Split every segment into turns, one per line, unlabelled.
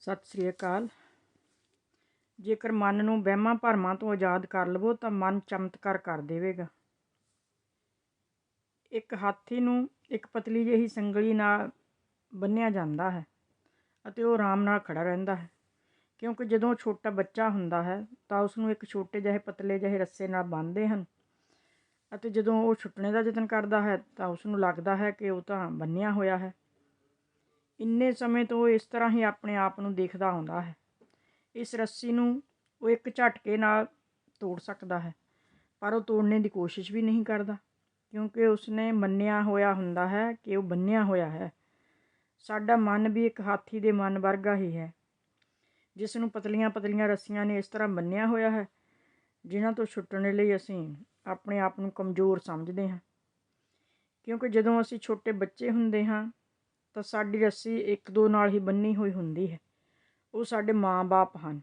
ਸਤਿ ਸ੍ਰੀ ਅਕਾਲ। ਜੇਕਰ ਮਨ ਨੂੰ ਵਹਿਮਾਂ ਭਰਮਾਂ ਤੋਂ ਆਜ਼ਾਦ ਕਰ ਲਵੋ ਤਾਂ ਮਨ ਚਮਤਕਾਰ ਕਰ ਦੇਵੇਗਾ। ਇੱਕ ਹਾਥੀ ਨੂੰ ਇੱਕ ਪਤਲੀ ਜਿਹੀ ਸੰਗਲੀ ਨਾਲ ਬੰਨ੍ਹਿਆ ਜਾਂਦਾ ਹੈ ਅਤੇ ਉਹ ਆਰਾਮ ਨਾਲ ਖੜਾ ਰਹਿੰਦਾ ਹੈ, ਕਿਉਂਕਿ ਜਦੋਂ ਛੋਟਾ ਬੱਚਾ ਹੁੰਦਾ ਹੈ ਤਾਂ ਉਸਨੂੰ ਇੱਕ ਛੋਟੇ ਜਿਹੇ ਪਤਲੇ ਜਿਹੇ ਰੱਸੇ ਨਾਲ ਬੰਨ੍ਹਦੇ ਹਨ ਅਤੇ ਜਦੋਂ ਉਹ ਛੁੱਟਣੇ ਦਾ ਯਤਨ ਕਰਦਾ ਹੈ ਤਾਂ ਉਸਨੂੰ ਲੱਗਦਾ ਹੈ ਕਿ ਉਹ ਤਾਂ ਬੰਨ੍ਹਿਆ ਹੋਇਆ ਹੈ। ਇੰਨੇ ਸਮੇਂ ਤੋਂ ਉਹ ਇਸ ਤਰ੍ਹਾਂ ਹੀ ਆਪਣੇ ਆਪ ਨੂੰ ਦੇਖਦਾ ਆਉਂਦਾ ਹੈ। ਇਸ ਰੱਸੀ ਨੂੰ ਉਹ ਇੱਕ ਝਟਕੇ ਨਾਲ ਤੋੜ ਸਕਦਾ ਹੈ, ਪਰ ਉਹ ਤੋੜਨੇ ਦੀ ਕੋਸ਼ਿਸ਼ ਵੀ ਨਹੀਂ ਕਰਦਾ, ਕਿਉਂਕਿ ਉਸਨੇ ਮੰਨਿਆ ਹੋਇਆ ਹੁੰਦਾ ਹੈ ਕਿ ਉਹ ਬੰਨ੍ਹਿਆ ਹੋਇਆ ਹੈ। ਸਾਡਾ ਮਨ ਵੀ ਇੱਕ ਹਾਥੀ ਦੇ ਮਨ ਵਰਗਾ ਹੀ ਹੈ, ਜਿਸ ਨੂੰ ਪਤਲੀਆਂ ਪਤਲੀਆਂ ਰੱਸੀਆਂ ਨੇ ਇਸ ਤਰ੍ਹਾਂ ਬੰਨ੍ਹਿਆ ਹੋਇਆ ਹੈ, ਜਿਨ੍ਹਾਂ ਤੋਂ ਛੁੱਟਣ ਲਈ ਅਸੀਂ ਆਪਣੇ ਆਪ ਨੂੰ ਕਮਜ਼ੋਰ ਸਮਝਦੇ ਹਾਂ। ਕਿਉਂਕਿ ਜਦੋਂ ਅਸੀਂ ਛੋਟੇ ਬੱਚੇ ਹੁੰਦੇ ਹਾਂ ਤਾਂ ਸਾਡੀ ਰੱਸੀ ਇੱਕ ਦੋ ਨਾਲ ਹੀ ਬੰਨ੍ਹੀ ਹੋਈ ਹੁੰਦੀ ਹੈ। ਉਹ ਸਾਡੇ ਮਾਂ-ਬਾਪ ਹਨ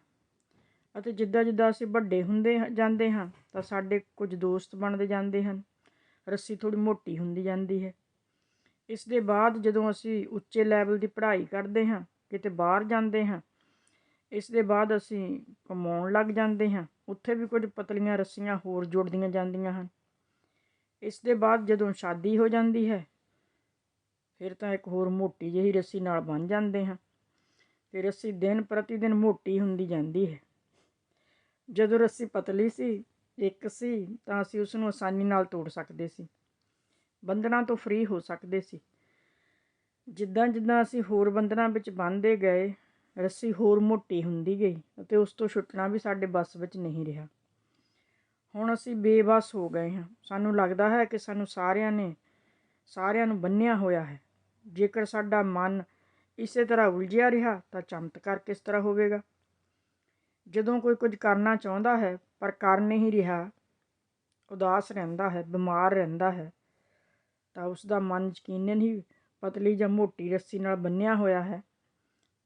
ਅਤੇ ਜਿੱਦਾਂ ਜਿੱਦਾਂ ਅਸੀਂ ਵੱਡੇ ਹੁੰਦੇ ਜਾਂਦੇ ਹਾਂ ਤਾਂ ਸਾਡੇ ਕੁਝ ਦੋਸਤ ਬਣਦੇ ਜਾਂਦੇ ਹਨ। ਰੱਸੀ ਥੋੜ੍ਹੀ ਮੋਟੀ ਹੁੰਦੀ ਜਾਂਦੀ ਹੈ। ਇਸ ਦੇ ਬਾਅਦ ਜਦੋਂ ਅਸੀਂ ਉੱਚੇ ਲੈਵਲ ਦੀ ਪੜ੍ਹਾਈ ਕਰਦੇ ਹਾਂ, ਕਿਤੇ ਬਾਹਰ ਜਾਂਦੇ ਹਾਂ, ਇਸ ਦੇ ਬਾਅਦ ਅਸੀਂ ਕਮਾਉਣ ਲੱਗ ਜਾਂਦੇ ਹਾਂ, ਉੱਥੇ ਵੀ ਕੁਝ ਪਤਲੀਆਂ ਰੱਸੀਆਂ ਹੋਰ ਜੁੜਦੀਆਂ ਜਾਂਦੀਆਂ ਹਨ। ਇਸ ਦੇ ਬਾਅਦ ਜਦੋਂ ਸ਼ਾਦੀ ਹੋ ਜਾਂਦੀ ਹੈ, ਫਿਰ ਤਾਂ ਇੱਕ ਹੋਰ ਮੋਟੀ ਜਿਹੀ ਰੱਸੀ ਨਾਲ ਬੰਨ੍ਹ ਜਾਂਦੇ ਹਾਂ ਅਤੇ ਰੱਸੀ ਦਿਨ ਪ੍ਰਤੀ ਦਿਨ ਮੋਟੀ ਹੁੰਦੀ ਜਾਂਦੀ ਹੈ। ਜਦੋਂ ਰੱਸੀ ਪਤਲੀ ਸੀ, ਇੱਕ ਸੀ, ਤਾਂ ਅਸੀਂ ਉਸਨੂੰ ਆਸਾਨੀ ਨਾਲ ਤੋੜ ਸਕਦੇ ਸੀ, ਬੰਧਨਾਂ ਤੋਂ ਫ੍ਰੀ ਹੋ ਸਕਦੇ ਸੀ। ਜਿੱਦਾਂ ਜਿੱਦਾਂ ਅਸੀਂ ਹੋਰ ਬੰਧਨਾਂ ਵਿੱਚ ਬੰਨ੍ਹਦੇ ਗਏ, ਰੱਸੀ ਹੋਰ ਮੋਟੀ ਹੁੰਦੀ ਗਈ ਅਤੇ ਉਸ ਤੋਂ ਛੁੱਟਣਾ ਵੀ ਸਾਡੇ ਵੱਸ ਵਿੱਚ ਨਹੀਂ ਰਿਹਾ। ਹੁਣ ਅਸੀਂ ਬੇਵੱਸ ਹੋ ਗਏ ਹਾਂ। ਸਾਨੂੰ ਲੱਗਦਾ ਹੈ ਕਿ ਸਾਨੂੰ ਸਾਰਿਆਂ ਨੂੰ ਬੰਨ੍ਹਿਆ ਹੋਇਆ ਹੈ। ਜੇਕਰ ਸਾਡਾ ਮਨ ਇਸੇ ਤਰ੍ਹਾਂ ਉਲਝਿਆ ਰਿਹਾ ਤਾਂ ਚਮਤਕਾਰ ਕਿਸ ਤਰ੍ਹਾਂ ਹੋਵੇਗਾ। ਜਦੋਂ ਕੋਈ ਕੁਝ ਕਰਨਾ ਚਾਹੁੰਦਾ ਹੈ ਪਰ ਕਰ ਨਹੀਂ ਰਿਹਾ, ਉਦਾਸ ਰਹਿੰਦਾ ਹੈ, ਬਿਮਾਰ ਰਹਿੰਦਾ ਹੈ, ਤਾਂ ਉਸ ਦਾ ਮਨ ਯਕੀਨਨ ਹੀ ਪਤਲੀ ਜਾਂ ਮੋਟੀ ਰੱਸੀ ਨਾਲ ਬੰਨ੍ਹਿਆ ਹੋਇਆ ਹੈ,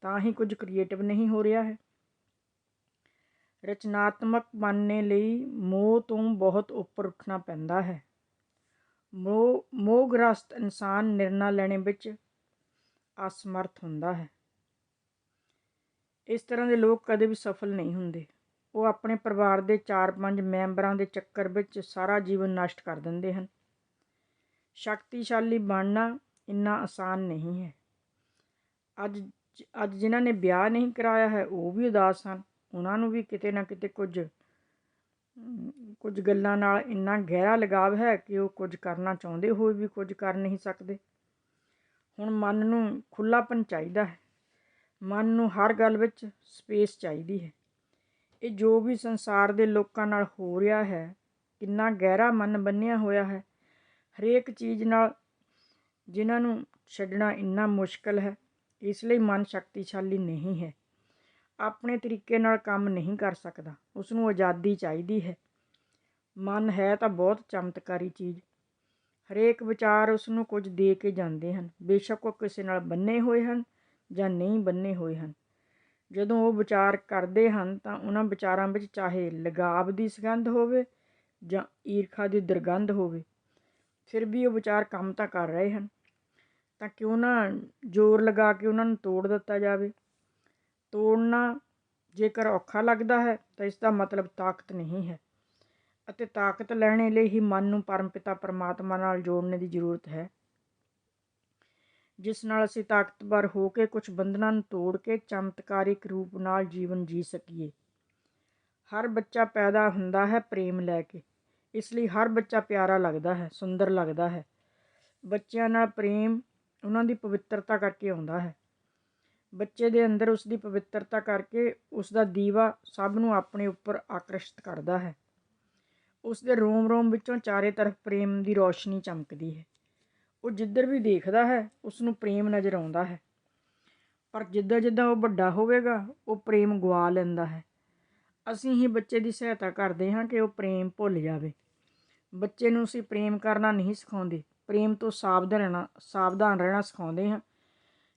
ਤਾਂ ਹੀ ਕੁਝ ਕ੍ਰੀਏਟਿਵ ਨਹੀਂ ਹੋ ਰਿਹਾ ਹੈ। ਰਚਨਾਤਮਕ ਬਣਨੇ ਲਈ ਮੋਹ ਤੋਂ ਬਹੁਤ ਉੱਪਰ ਉੱਠਣਾ ਪੈਂਦਾ ਹੈ। ਮੋਹਗ੍ਰਸਤ ਇਨਸਾਨ ਨਿਰਣਾ ਲੈਣੇ ਵਿੱਚ ਅਸਮਰਥ ਹੁੰਦਾ ਹੈ। ਇਸ ਤਰ੍ਹਾਂ ਦੇ ਲੋਕ ਕਦੇ ਵੀ ਸਫਲ ਨਹੀਂ ਹੁੰਦੇ। ਉਹ ਆਪਣੇ ਪਰਿਵਾਰ ਦੇ 4-5 ਮੈਂਬਰਾਂ ਦੇ ਚੱਕਰ ਵਿੱਚ ਸਾਰਾ ਜੀਵਨ ਨਸ਼ਟ ਕਰ ਦਿੰਦੇ ਹਨ। ਸ਼ਕਤੀਸ਼ਾਲੀ ਬਣਨਾ ਇੰਨਾ ਆਸਾਨ ਨਹੀਂ ਹੈ। ਅੱਜ ਜਿਨ੍ਹਾਂ ਨੇ ਵਿਆਹ ਨਹੀਂ ਕਰਾਇਆ ਹੈ ਉਹ ਵੀ ਉਦਾਸ ਹਨ। ਉਹਨਾਂ ਨੂੰ ਵੀ ਕਿਤੇ ਨਾ ਕਿਤੇ ਕੁਝ ਗੱਲਾਂ ਨਾਲ ਇੰਨਾ ਗਹਿਰਾ ਲਗਾਵ ਹੈ ਕਿ ਉਹ ਕੁਝ ਕਰਨਾ ਚਾਹੁੰਦੇ ਹੋਏ ਵੀ ਕੁਝ ਕਰ ਨਹੀਂ ਸਕਦੇ। ਹੁਣ ਮਨ ਨੂੰ ਖੁੱਲ੍ਹਾਪਨ ਚਾਹੀਦਾ ਹੈ। ਮਨ ਨੂੰ ਹਰ ਗੱਲ ਵਿੱਚ ਸਪੇਸ ਚਾਹੀਦੀ ਹੈ। ਇਹ ਜੋ ਵੀ ਸੰਸਾਰ ਦੇ ਲੋਕਾਂ ਨਾਲ ਹੋ ਰਿਹਾ ਹੈ, ਕਿੰਨਾ ਗਹਿਰਾ ਮਨ ਬੰਨ੍ਹਿਆ ਹੋਇਆ ਹੈ ਹਰੇਕ ਚੀਜ਼ ਨਾਲ, ਜਿਨ੍ਹਾਂ ਨੂੰ ਛੱਡਣਾ ਇੰਨਾ ਮੁਸ਼ਕਲ ਹੈ। ਇਸ ਲਈ ਮਨ ਸ਼ਕਤੀਸ਼ਾਲੀ ਨਹੀਂ ਹੈ, ਆਪਣੇ ਤਰੀਕੇ ਨਾਲ ਕੰਮ ਨਹੀਂ ਕਰ ਸਕਦਾ, ਉਸਨੂੰ ਆਜ਼ਾਦੀ ਚਾਹੀਦੀ ਹੈ। ਮਨ ਹੈ ਤਾਂ ਬਹੁਤ ਚਮਤਕਾਰੀ ਚੀਜ਼। ਹਰੇਕ ਵਿਚਾਰ ਉਸਨੂੰ ਕੁਝ ਦੇ ਕੇ ਜਾਂਦੇ ਹਨ, ਬੇਸ਼ੱਕ ਉਹ ਕਿਸੇ ਨਾਲ ਬੰਨੇ ਹੋਏ ਹਨ ਜਾਂ ਨਹੀਂ ਬੰਨੇ ਹੋਏ ਹਨ। ਜਦੋਂ ਉਹ ਵਿਚਾਰ ਕਰਦੇ ਹਨ ਤਾਂ ਉਹਨਾਂ ਵਿਚਾਰਾਂ ਵਿੱਚ ਚਾਹੇ ਲਗਾਵ ਦੀ ਸੁਗੰਧ ਹੋਵੇ ਜਾਂ ਈਰਖਾ ਦੀ ਦੁਰਗੰਧ ਹੋਵੇ, ਫਿਰ ਵੀ ਉਹ ਵਿਚਾਰ ਕੰਮ ਤਾਂ ਕਰ ਰਹੇ ਹਨ। ਤਾਂ ਕਿਉਂ ਨਾ ਜ਼ੋਰ ਲਗਾ ਕੇ ਉਹਨਾਂ ਨੂੰ ਤੋੜ ਦਿੱਤਾ ਜਾਵੇ। ਤੋੜਨਾ ਜੇਕਰ ਔਖਾ ਲੱਗਦਾ ਹੈ ਤਾਂ ਇਸ ਦਾ ਮਤਲਬ ਤਾਕਤ ਨਹੀਂ ਹੈ, ਅਤੇ ਤਾਕਤ ਲੈਣ ਲਈ ਹੀ ਮਨ ਨੂੰ ਪਰਮਪਿਤਾ ਪਰਮਾਤਮਾ ਨਾਲ ਜੋੜਨ ਦੀ ਜ਼ਰੂਰਤ ਹੈ, ਜਿਸ ਨਾਲ ਅਸੀਂ ਤਾਕਤਵਰ ਹੋ ਕੇ ਕੁਝ ਬੰਧਨਾਂ ਨੂੰ ਤੋੜ ਕੇ ਚਮਤਕਾਰਿਕ ਰੂਪ ਨਾਲ ਜੀਵਨ ਜੀ ਸਕੀਏ। ਹਰ ਬੱਚਾ ਪੈਦਾ ਹੁੰਦਾ ਹੈ ਪ੍ਰੇਮ ਲੈ ਕੇ, ਇਸ ਲਈ ਹਰ ਬੱਚਾ ਪਿਆਰਾ ਲੱਗਦਾ ਹੈ, ਸੁੰਦਰ ਲੱਗਦਾ ਹੈ। ਬੱਚਿਆਂ ਨਾਲ ਪ੍ਰੇਮ ਉਹਨਾਂ ਦੀ ਪਵਿੱਤਰਤਾ ਕਰਕੇ ਆਉਂਦਾ ਹੈ। ਬੱਚੇ ਦੇ ਅੰਦਰ ਉਸ ਦੀ ਪਵਿੱਤਰਤਾ ਕਰਕੇ ਉਸ ਦਾ ਦੀਵਾ ਸਭ ਨੂੰ ਆਪਣੇ ਉੱਪਰ ਆਕਰਸ਼ਿਤ ਕਰਦਾ ਹੈ। ਉਸ ਦੇ ਰੋਮ ਰੋਮ ਵਿੱਚੋਂ ਚਾਰੇ ਤਰਫ ਪ੍ਰੇਮ ਦੀ ਰੌਸ਼ਨੀ ਚਮਕਦੀ ਹੈ। ਉਹ ਜਿੱਧਰ ਵੀ ਦੇਖਦਾ ਹੈ ਉਸ ਨੂੰ ਪ੍ਰੇਮ ਨਜ਼ਰ ਆਉਂਦਾ ਹੈ। ਪਰ ਜਿੱਦਾਂ ਜਿੱਦਾਂ ਉਹ ਵੱਡਾ ਹੋਵੇਗਾ ਉਹ ਪ੍ਰੇਮ ਗਵਾ ਲੈਂਦਾ ਹੈ। ਅਸੀਂ ਹੀ ਬੱਚੇ ਦੀ ਸਹਾਇਤਾ ਕਰਦੇ ਹਾਂ ਕਿ ਉਹ ਪ੍ਰੇਮ ਭੁੱਲ ਜਾਵੇ। ਬੱਚੇ ਨੂੰ ਅਸੀਂ ਪ੍ਰੇਮ ਕਰਨਾ ਨਹੀਂ ਸਿਖਾਉਂਦੇ, ਪ੍ਰੇਮ ਤੋਂ ਸਾਵਧਾਨ ਰਹਿਣਾ ਸਿਖਾਉਂਦੇ ਹਾਂ,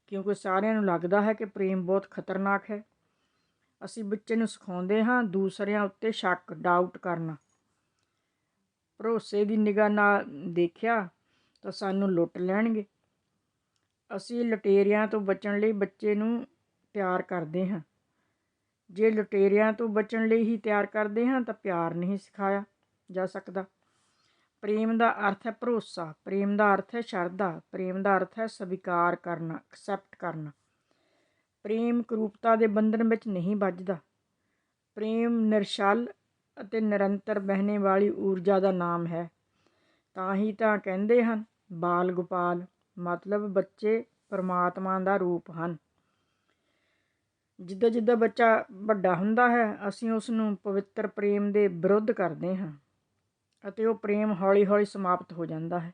ਕਿਉਂਕਿ ਸਾਰਿਆਂ ਨੂੰ ਲੱਗਦਾ ਹੈ ਕਿ ਪ੍ਰੇਮ ਬਹੁਤ ਖਤਰਨਾਕ ਹੈ। ਅਸੀਂ ਬੱਚੇ ਨੂੰ ਸਿਖਾਉਂਦੇ ਹਾਂ ਦੂਸਰਿਆਂ ਉੱਤੇ ਸ਼ੱਕ, ਡਾਊਟ ਕਰਨਾ। ਭਰੋਸੇ ਦੀ ਨਿਗਾਹ ਨਾਲ ਦੇਖਿਆ ਤਾਂ ਸਾਨੂੰ ਲੁੱਟ ਲੈਣਗੇ। ਅਸੀਂ ਲੁਟੇਰਿਆਂ ਤੋਂ ਬਚਣ ਲਈ ਬੱਚੇ ਨੂੰ ਤਿਆਰ ਕਰਦੇ ਹਾਂ। ਜੇ ਲੁਟੇਰਿਆਂ ਤੋਂ ਬਚਣ ਲਈ ਹੀ ਤਿਆਰ ਕਰਦੇ ਹਾਂ ਤਾਂ ਪਿਆਰ ਨਹੀਂ ਸਿਖਾਇਆ ਜਾ ਸਕਦਾ। ਪ੍ਰੇਮ ਦਾ ਅਰਥ ਹੈ ਭਰੋਸਾ, ਪ੍ਰੇਮ ਦਾ ਅਰਥ ਹੈ ਸ਼ਰਧਾ, ਪ੍ਰੇਮ ਦਾ ਅਰਥ ਹੈ ਸਵੀਕਾਰ ਕਰਨਾ, ਐਕਸੈਪਟ ਕਰਨਾ। ਪ੍ਰੇਮ ਕਰੂਪਤਾ ਦੇ ਬੰਧਨ ਵਿੱਚ ਨਹੀਂ ਬੱਝਦਾ। ਪ੍ਰੇਮ ਨਿਰਛਲ ਅਤੇ ਨਿਰੰਤਰ ਬਹਿਣੇ ਵਾਲੀ ਊਰਜਾ ਦਾ ਨਾਮ ਹੈ। ਤਾਂ ਹੀ ਤਾਂ ਕਹਿੰਦੇ ਹਨ ਬਾਲ ਗੋਪਾਲ, ਮਤਲਬ ਬੱਚੇ ਪਰਮਾਤਮਾ ਦਾ ਰੂਪ ਹਨ। ਜਿੱਦਾਂ ਜਿੱਦਾਂ ਬੱਚਾ ਵੱਡਾ ਹੁੰਦਾ ਹੈ ਅਸੀਂ ਉਸ ਨੂੰ ਪਵਿੱਤਰ ਪ੍ਰੇਮ ਦੇ ਵਿਰੁੱਧ ਕਰਦੇ ਹਾਂ ਅਤੇ ਉਹ ਪ੍ਰੇਮ ਹੌਲੀ ਹੌਲੀ ਸਮਾਪਤ ਹੋ ਜਾਂਦਾ ਹੈ।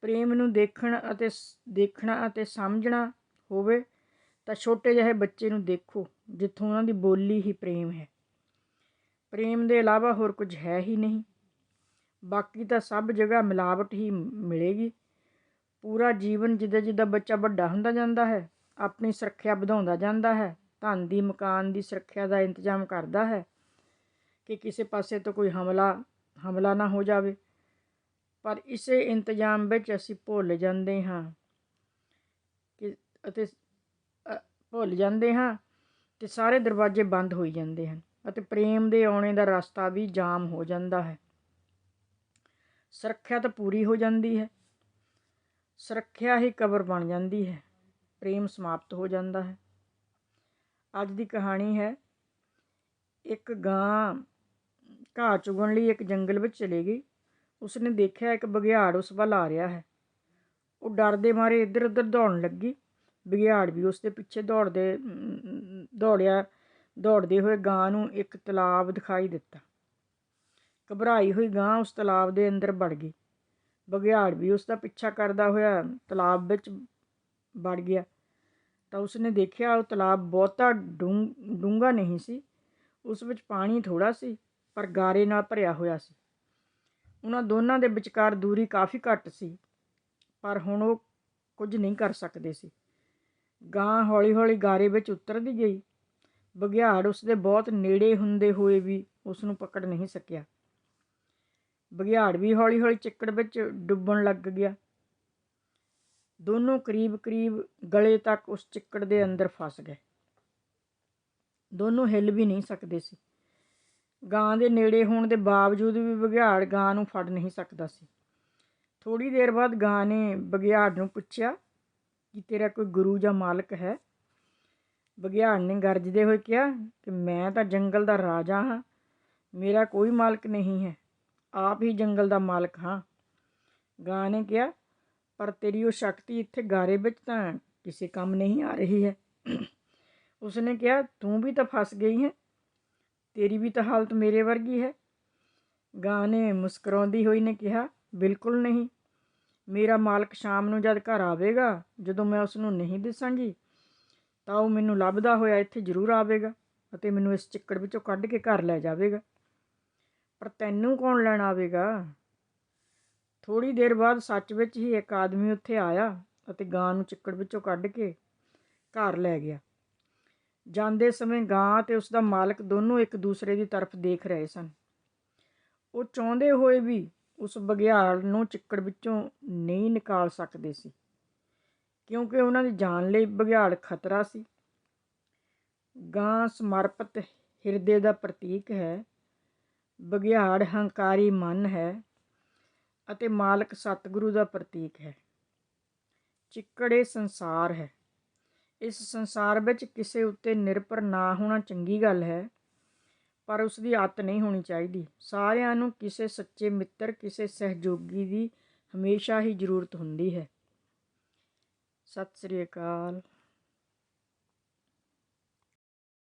ਪ੍ਰੇਮ ਨੂੰ ਦੇਖਣਾ ਅਤੇ ਸਮਝਣਾ ਹੋਵੇ ਤਾਂ ਛੋਟੇ ਜਿਹੇ ਬੱਚੇ ਨੂੰ ਦੇਖੋ, ਜਿੱਥੋਂ ਉਹਨਾਂ ਦੀ ਬੋਲੀ ਹੀ ਪ੍ਰੇਮ ਹੈ। ਪ੍ਰੇਮ ਦੇ ਇਲਾਵਾ ਹੋਰ ਕੁਝ ਹੈ ਹੀ ਨਹੀਂ। ਬਾਕੀ ਤਾਂ ਸਭ ਜਗ੍ਹਾ ਮਿਲਾਵਟ ਹੀ ਮਿਲੇਗੀ। ਪੂਰਾ ਜੀਵਨ ਜਿੱਦਾਂ ਜਿੱਦਾਂ ਬੱਚਾ ਵੱਡਾ ਹੁੰਦਾ ਜਾਂਦਾ ਹੈ ਆਪਣੀ ਸੁਰੱਖਿਆ ਵਧਾਉਂਦਾ ਜਾਂਦਾ ਹੈ, ਧਨ ਦੀ ਮਕਾਨ ਦੀ ਸੁਰੱਖਿਆ ਦਾ ਇੰਤਜ਼ਾਮ ਕਰਦਾ ਹੈ ਕਿ ਕਿਸੇ ਪਾਸੇ ਤੋਂ ਕੋਈ ਹਮਲਾ ਨਾ ਹੋ ਜਾਵੇ। ਪਰ ਇਸੇ ਇੰਤਜ਼ਾਮ ਵਿੱਚ ਅਸੀਂ ਭੁੱਲ ਜਾਂਦੇ ਹਾਂ ਅਤੇ ਸਾਰੇ ਦਰਵਾਜ਼ੇ ਬੰਦ ਹੋਈ ਜਾਂਦੇ ਹਨ ਅਤੇ ਪ੍ਰੇਮ ਦੇ ਆਉਣੇ ਦਾ ਰਸਤਾ ਵੀ ਜਾਮ ਹੋ ਜਾਂਦਾ ਹੈ। ਸੁਰੱਖਿਆ ਤਾਂ ਪੂਰੀ ਹੋ ਜਾਂਦੀ ਹੈ, ਸੁਰੱਖਿਆ ਹੀ ਕਬਰ ਬਣ ਜਾਂਦੀ ਹੈ, ਪ੍ਰੇਮ ਸਮਾਪਤ ਹੋ ਜਾਂਦਾ ਹੈ। ਅੱਜ ਦੀ ਕਹਾਣੀ ਹੈ, ਇੱਕ ਗਾਂ ਘਾਹ ਚੁਗਣ ਲਈ ਇੱਕ ਜੰਗਲ ਵਿੱਚ ਚਲੀ ਗਈ। ਉਸਨੇ ਦੇਖਿਆ ਇੱਕ ਬਘਿਆੜ ਉਸ ਵੱਲ ਆ ਰਿਹਾ ਹੈ। ਉਹ ਡਰ ਦੇ ਮਾਰੇ ਇੱਧਰ ਉੱਧਰ ਦੌੜਨ ਲੱਗੀ। ਬਘਿਆੜ ਵੀ ਉਸ ਦੇ ਪਿੱਛੇ ਦੌੜਦੇ ਹੋਏ ਗਾਂ ਨੂੰ ਇੱਕ ਤਲਾਬ ਦਿਖਾਈ ਦਿੱਤਾ। ਘਬਰਾਈ ਹੋਈ ਗਾਂ ਉਸ ਤਲਾਬ ਦੇ ਅੰਦਰ ਵੜ ਗਈ। ਬਘਿਆੜ ਵੀ ਉਸ ਦਾ ਪਿੱਛਾ ਕਰਦਾ ਹੋਇਆ ਤਲਾਬ ਵਿੱਚ ਵੜ ਗਿਆ ਤਾਂ ਉਸਨੇ ਦੇਖਿਆ ਉਹ ਤਲਾਬ ਬਹੁਤਾ ਡੂੰਘਾ ਨਹੀਂ ਸੀ। ਉਸ ਵਿੱਚ ਪਾਣੀ ਥੋੜ੍ਹਾ ਸੀ ਪਰ ਗਾਰੇ ਨਾਲ ਭਰਿਆ ਹੋਇਆ ਸੀ। ਉਹਨਾਂ ਦੋਨਾਂ ਦੇ ਵਿਚਕਾਰ ਦੂਰੀ ਕਾਫੀ ਘੱਟ ਸੀ, ਪਰ ਹੁਣ ਉਹ ਕੁਝ ਨਹੀਂ ਕਰ ਸਕਦੇ ਸੀ। ਗਾਂ ਹੌਲੀ ਹੌਲੀ ਗਾਰੇ ਵਿੱਚ ਉਤਰਦੀ ਗਈ। ਬਘਿਆੜ ਉਸਦੇ ਬਹੁਤ ਨੇੜੇ ਹੁੰਦੇ ਹੋਏ ਵੀ ਉਸ ਨੂੰ ਪਕੜ ਨਹੀਂ ਸਕਿਆ। ਬਘਿਆੜ ਵੀ ਹੌਲੀ ਹੌਲੀ ਚਿੱਕੜ ਵਿੱਚ ਡੁੱਬਣ ਲੱਗ ਗਿਆ। ਦੋਨੋਂ ਕਰੀਬ ਕਰੀਬ ਗਲੇ ਤੱਕ ਉਸ ਚਿੱਕੜ ਦੇ ਅੰਦਰ ਫਸ ਗਏ। ਦੋਨੋਂ ਹਿੱਲ ਵੀ ਨਹੀਂ ਸਕਦੇ ਸੀ। ਗਾਂ ਦੇ ਨੇੜੇ ਹੋਣ ਦੇ ਬਾਵਜੂਦ ਵੀ ਬਘਿਆੜ ਗਾਂ ਨੂੰ ਫੜ ਨਹੀਂ ਸਕਦਾ ਸੀ। ਥੋੜ੍ਹੀ ਦੇਰ ਬਾਅਦ ਗਾਂ ਨੇ ਬਘਿਆੜ ਨੂੰ ਪੁੱਛਿਆ ਕਿ ਤੇਰਾ ਕੋਈ ਗੁਰੂ ਜਾਂ ਮਾਲਕ ਹੈ? ਬਘਿਆੜ ਨੇ ਗਰਜਦੇ ਹੋਏ ਕਿਹਾ ਕਿ ਮੈਂ ਤਾਂ ਜੰਗਲ ਦਾ ਰਾਜਾ ਹਾਂ, ਮੇਰਾ ਕੋਈ ਮਾਲਕ ਨਹੀਂ ਹੈ, ਆਪ ਹੀ ਜੰਗਲ ਦਾ ਮਾਲਕ ਹਾਂ। ਗਾਂ ਨੇ ਕਿਹਾ ਪਰ ਤੇਰੀ ਉਹ ਸ਼ਕਤੀ ਇੱਥੇ ਗਾਰੇ ਵਿੱਚ ਤਾਂ ਕਿਸੇ ਕੰਮ ਨਹੀਂ ਆ ਰਹੀ ਹੈ। ਉਸਨੇ ਕਿਹਾ ਤੂੰ ਵੀ ਤਾਂ ਫਸ ਗਈ ਹੈ, ਤੇਰੀ ਵੀ ਤਾਂ ਹਾਲਤ ਮੇਰੇ ਵਰਗੀ ਹੈ। ਗਾਂ ਨੇ ਮੁਸਕਰਾਉਂਦੀ ਹੋਈ ਨੇ ਕਿਹਾ ਬਿਲਕੁਲ ਨਹੀਂ, ਮੇਰਾ ਮਾਲਕ ਸ਼ਾਮ ਨੂੰ ਜਦ ਘਰ ਆਵੇਗਾ, ਜਦੋਂ ਮੈਂ ਉਸਨੂੰ ਨਹੀਂ ਦਿਸਾਂਗੀ ਤਾਂ ਉਹ ਮੈਨੂੰ ਲੱਭਦਾ ਹੋਇਆ ਇੱਥੇ ਜ਼ਰੂਰ ਆਵੇਗਾ ਅਤੇ ਮੈਨੂੰ ਇਸ ਚਿੱਕੜ ਵਿੱਚੋਂ ਕੱਢ ਕੇ ਘਰ ਲੈ ਜਾਵੇਗਾ। ਪਰ ਤੈਨੂੰ ਕੌਣ ਲੈਣ ਆਵੇਗਾ? ਥੋੜ੍ਹੀ ਦੇਰ ਬਾਅਦ ਸੱਚ ਵਿੱਚ ਹੀ ਇੱਕ ਆਦਮੀ ਉੱਥੇ ਆਇਆ ਅਤੇ ਗਾਂ ਨੂੰ ਚਿੱਕੜ ਵਿੱਚੋਂ ਕੱਢ ਕੇ ਘਰ ਲੈ ਗਿਆ। ਜਾਂਦੇ ਸਮੇਂ ਗਾਂ ਅਤੇ ਉਸਦਾ ਮਾਲਕ ਦੋਨੋਂ ਇੱਕ ਦੂਸਰੇ ਦੀ ਤਰਫ ਦੇਖ ਰਹੇ ਸਨ। ਉਹ ਚਾਹੁੰਦੇ ਹੋਏ ਵੀ ਉਸ ਬਘਿਆੜ ਨੂੰ ਚਿੱਕੜ ਵਿੱਚੋਂ ਨਹੀਂ ਨਿਕਾਲ ਸਕਦੇ ਸੀ, ਕਿਉਂਕਿ ਉਹਨਾਂ ਦੀ ਜਾਨ ਲਈ ਬਘਿਆੜ ਖਤਰਾ ਸੀ। ਗਾਂ ਸਮਰਪਿਤ ਹਿਰਦੇ ਦਾ ਪ੍ਰਤੀਕ ਹੈ, ਬਘਿਆੜ ਹੰਕਾਰੀ ਮਨ ਹੈ ਅਤੇ ਮਾਲਕ ਸਤਿਗੁਰੂ ਦਾ ਪ੍ਰਤੀਕ ਹੈ। ਚਿੱਕੜ ਇਹ ਸੰਸਾਰ ਹੈ। ਇਸ ਸੰਸਾਰ ਵਿੱਚ ਕਿਸੇ ਉੱਤੇ ਨਿਰਭਰ ਨਾ ਹੋਣਾ ਚੰਗੀ ਗੱਲ ਹੈ, ਪਰ ਉਸ ਦੀ ਅੱਤ ਨਹੀਂ ਹੋਣੀ ਚਾਹੀਦੀ। ਸਾਰਿਆਂ ਨੂੰ ਕਿਸੇ ਸੱਚੇ ਮਿੱਤਰ, ਕਿਸੇ ਸਹਿਯੋਗੀ ਦੀ ਹਮੇਸ਼ਾ ਹੀ ਜ਼ਰੂਰਤ ਹੁੰਦੀ ਹੈ। ਸਤਿ ਸ੍ਰੀ ਅਕਾਲ।